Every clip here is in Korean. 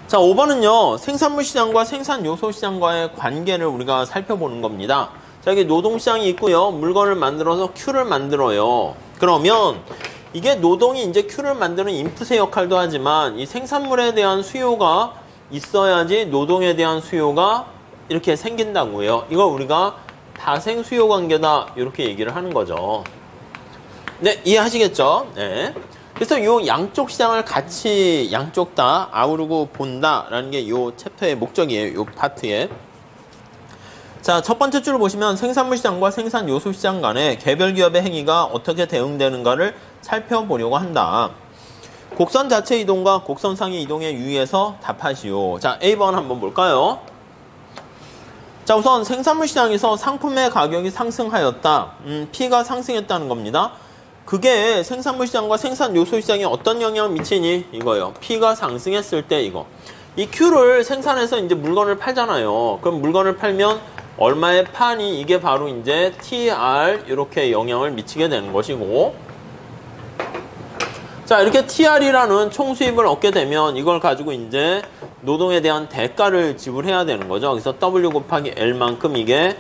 자, 5번은요. 생산물 시장과 생산 요소 시장과의 관계를 우리가 살펴보는 겁니다. 자, 여기 노동 시장이 있고요. 물건을 만들어서 Q를 만들어요. 그러면 이게 노동이 이제 Q를 만드는 인풋의 역할도 하지만 이 생산물에 대한 수요가 있어야지 노동에 대한 수요가 이렇게 생긴다고요. 이걸 우리가 다생 수요 관계다 이렇게 얘기를 하는 거죠. 네, 이해하시겠죠? 네. 그래서 요 양쪽 시장을 같이 양쪽 다 아우르고 본다라는 게 요 챕터의 목적이에요. 요 파트에. 자, 첫 번째 줄을 보시면 생산물 시장과 생산 요소 시장 간의 개별 기업의 행위가 어떻게 대응되는가를 살펴보려고 한다. 곡선 자체 이동과 곡선상의 이동에 유의해서 답하시오. 자, A번 한번 볼까요? 자, 우선 생산물 시장에서 상품의 가격이 상승하였다. P가 상승했다는 겁니다. 그게 생산물 시장과 생산 요소 시장에 어떤 영향을 미치니? 이거요. P가 상승했을 때 이거. 이 Q를 생산해서 이제 물건을 팔잖아요. 그럼 물건을 팔면 얼마에 파니? 이게 바로 이제 TR 이렇게 영향을 미치게 되는 것이고. 자, 이렇게 TR이라는 총 수입을 얻게 되면 이걸 가지고 이제 노동에 대한 대가를 지불해야 되는 거죠. 그래서 W 곱하기 L만큼 이게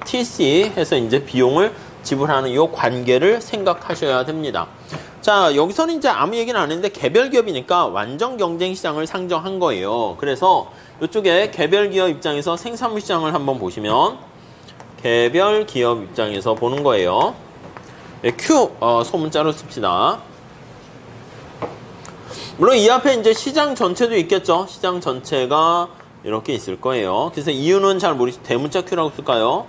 TC 해서 이제 비용을 지불하는 이 관계를 생각하셔야 됩니다. 자, 여기서는 이제 아무 얘기는 안 했는데 개별 기업이니까 완전 경쟁 시장을 상정한 거예요. 그래서 이쪽에 개별 기업 입장에서 생산물 시장을 한번 보시면 개별 기업 입장에서 보는 거예요. 네, Q 소문자로 씁시다. 물론 이 앞에 이제 시장 전체도 있겠죠. 시장 전체가 이렇게 있을 거예요. 그래서 이유는 잘 모르시죠. 대문자 Q라고 쓸까요?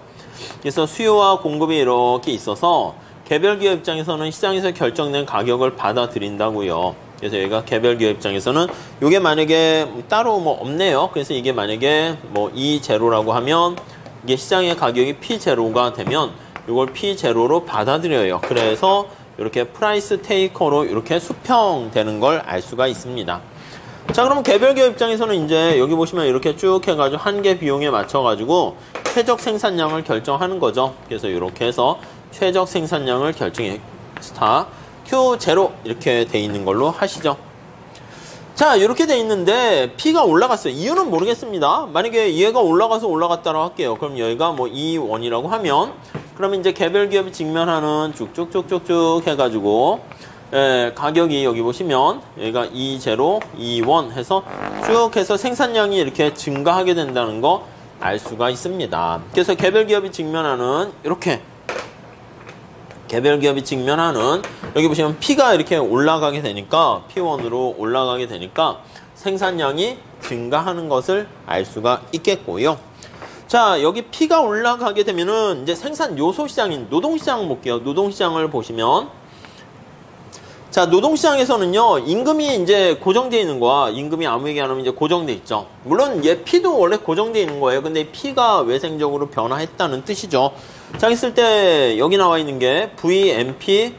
그래서 수요와 공급이 이렇게 있어서 개별 기업 입장에서는 시장에서 결정된 가격을 받아들인다고요. 그래서 여기가 개별 기업 입장에서는 이게 만약에 따로 뭐 없네요. 그래서 이게 만약에 뭐 E0라고 하면 이게 시장의 가격이 P0가 되면 이걸 P0로 받아들여요. 그래서 이렇게 프라이스 테이커로 이렇게 수평되는 걸 알 수가 있습니다. 자, 그럼 개별 기업 입장에서는 이제 여기 보시면 이렇게 쭉 해가지고 한 개 비용에 맞춰가지고 최적 생산량을 결정하는 거죠. 그래서 이렇게 해서 최적 생산량을 결정해 스타 Q0 이렇게 돼 있는 걸로 하시죠. 자, 이렇게 돼 있는데 P가 올라갔어요. 이유는 모르겠습니다. 만약에 얘가 올라가서 올라갔다고 할게요. 그럼 여기가 뭐 E1이라고 하면 그러면 이제 개별 기업이 직면하는 쭉쭉쭉쭉쭉 해가지고 가격이 여기 보시면 여기가 E0, E1 해서 쭉 해서 생산량이 이렇게 증가하게 된다는 거 알 수가 있습니다. 그래서 개별 기업이 직면하는 이렇게 개별 기업이 직면하는 여기 보시면 P가 이렇게 올라가게 되니까 P1으로 올라가게 되니까 생산량이 증가하는 것을 알 수가 있겠고요. 자, 여기 P가 올라가게 되면은 이제 생산 요소 시장인 노동시장 볼게요. 노동시장을 보시면 자, 노동시장에서는요, 임금이 이제 고정되어 있는 거야. 임금이 아무 얘기 안 하면 이제 고정되어 있죠. 물론 얘 P도 원래 고정되어 있는 거예요. 근데 P가 외생적으로 변화했다는 뜻이죠. 자, 있을 때 여기 나와 있는 게 VMP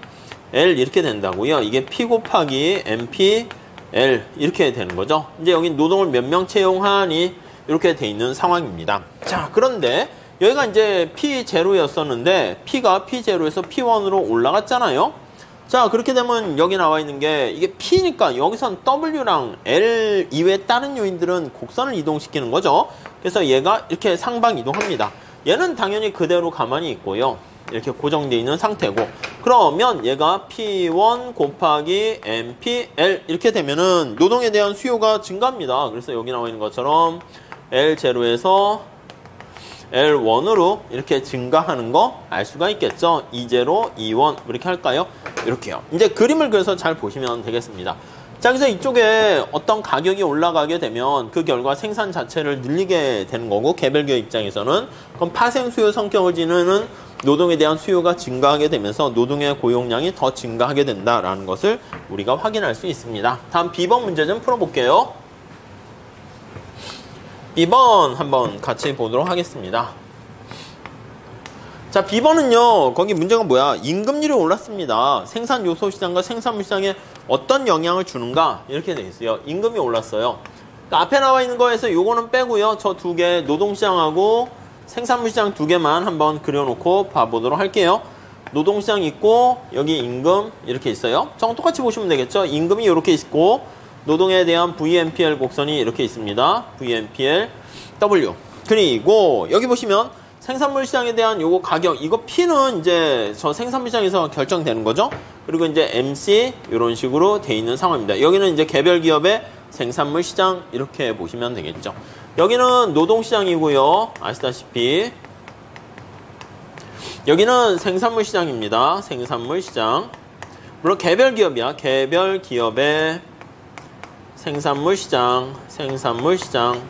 L 이렇게 된다고요. 이게 P 곱하기 MP L 이렇게 되는 거죠. 이제 여기 노동을 몇 명 채용하니 이렇게 돼 있는 상황입니다. 자, 그런데 여기가 이제 P0였었는데 P가 P0에서 P1으로 올라갔잖아요. 자, 그렇게 되면 여기 나와 있는 게 이게 P니까 여기선 W랑 L 이외에 다른 요인들은 곡선을 이동시키는 거죠. 그래서 얘가 이렇게 상방 이동합니다. 얘는 당연히 그대로 가만히 있고요. 이렇게 고정되어 있는 상태고 그러면 얘가 P1 곱하기 MPL 이렇게 되면은 노동에 대한 수요가 증가합니다. 그래서 여기 나와 있는 것처럼 L0에서 L1으로 이렇게 증가하는 거 알 수가 있겠죠. E0, E1 이렇게 할까요? 이렇게요. 이제 그림을 그려서 잘 보시면 되겠습니다. 자, 그래서 이쪽에 어떤 가격이 올라가게 되면 그 결과 생산 자체를 늘리게 되는 거고 개별 기업 입장에서는 그럼 파생 수요 성격을 지니는 노동에 대한 수요가 증가하게 되면서 노동의 고용량이 더 증가하게 된다라는 것을 우리가 확인할 수 있습니다. 다음 B번 문제 좀 풀어볼게요. B번 한번 같이 보도록 하겠습니다. 자, B번은요, 거기 문제가 뭐야? 임금률이 올랐습니다. 생산 요소 시장과 생산물 시장에 어떤 영향을 주는가? 이렇게 돼 있어요. 임금이 올랐어요. 그러니까 앞에 나와 있는 거에서 요거는 빼고요. 저 두 개, 노동시장하고 생산물 시장 두 개만 한번 그려놓고 봐보도록 할게요. 노동시장 있고, 여기 임금 이렇게 있어요. 저랑 똑같이 보시면 되겠죠? 임금이 이렇게 있고, 노동에 대한 VNPL 곡선이 이렇게 있습니다. VNPL W. 그리고 여기 보시면 생산물 시장에 대한 요거 가격, 이거 P는 이제 저 생산물 시장에서 결정되는 거죠. 그리고 이제 MC 이런 식으로 돼 있는 상황입니다. 여기는 이제 개별 기업의 생산물 시장 이렇게 보시면 되겠죠. 여기는 노동 시장이고요. 아시다시피 여기는 생산물 시장입니다. 생산물 시장. 물론 개별 기업이야. 개별 기업의 생산물 시장, 생산물 시장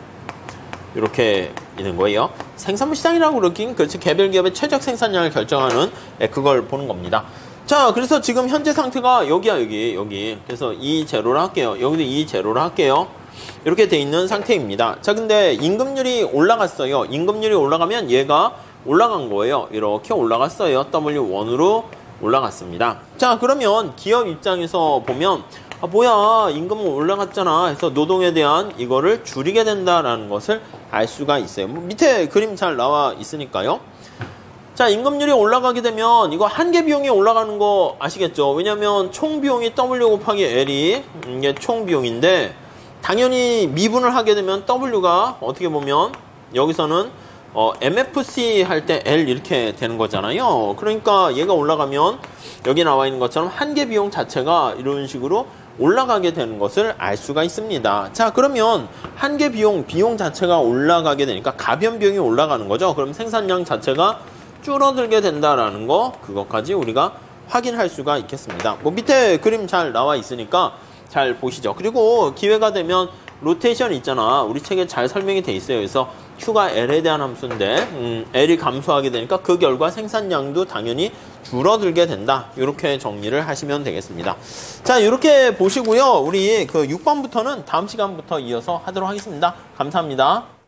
이렇게 있는 거예요. 생산물 시장이라고 그러긴 그렇지 개별 기업의 최적 생산량을 결정하는 그걸 보는 겁니다. 자, 그래서 지금 현재 상태가 여기야, 여기. 그래서 이 제로를 할게요. 여기도 이 제로를 할게요. 이렇게 돼 있는 상태입니다. 자, 근데 임금률이 올라갔어요. 임금률이 올라가면 얘가 올라간 거예요. 이렇게 올라갔어요. W1으로 올라갔습니다. 자, 그러면 기업 입장에서 보면 아, 뭐야, 임금은 올라갔잖아 해서 노동에 대한 이거를 줄이게 된다라는 것을 알 수가 있어요. 뭐 밑에 그림 잘 나와 있으니까요. 자, 임금률이 올라가게 되면 이거 한계 비용이 올라가는 거 아시겠죠? 왜냐면 총 비용이 W 곱하기 L이 이게 총 비용인데 당연히 미분을 하게 되면 W가 어떻게 보면 여기서는 MFC 할 때 L 이렇게 되는 거잖아요. 그러니까 얘가 올라가면 여기 나와 있는 것처럼 한계 비용 자체가 이런 식으로 올라가게 되는 것을 알 수가 있습니다. 자, 그러면 한계 비용 자체가 올라가게 되니까 가변 비용이 올라가는 거죠. 그럼 생산량 자체가 줄어들게 된다라는 거, 그것까지 우리가 확인할 수가 있겠습니다. 뭐 밑에 그림 잘 나와 있으니까 잘 보시죠. 그리고 기회가 되면 로테이션 있잖아. 우리 책에 잘 설명이 돼 있어요. 그래서 Q가 L에 대한 함수인데 L이 감소하게 되니까 그 결과 생산량도 당연히 줄어들게 된다. 이렇게 정리를 하시면 되겠습니다. 자, 이렇게 보시고요. 우리 그 6번부터는 다음 시간부터 이어서 하도록 하겠습니다. 감사합니다.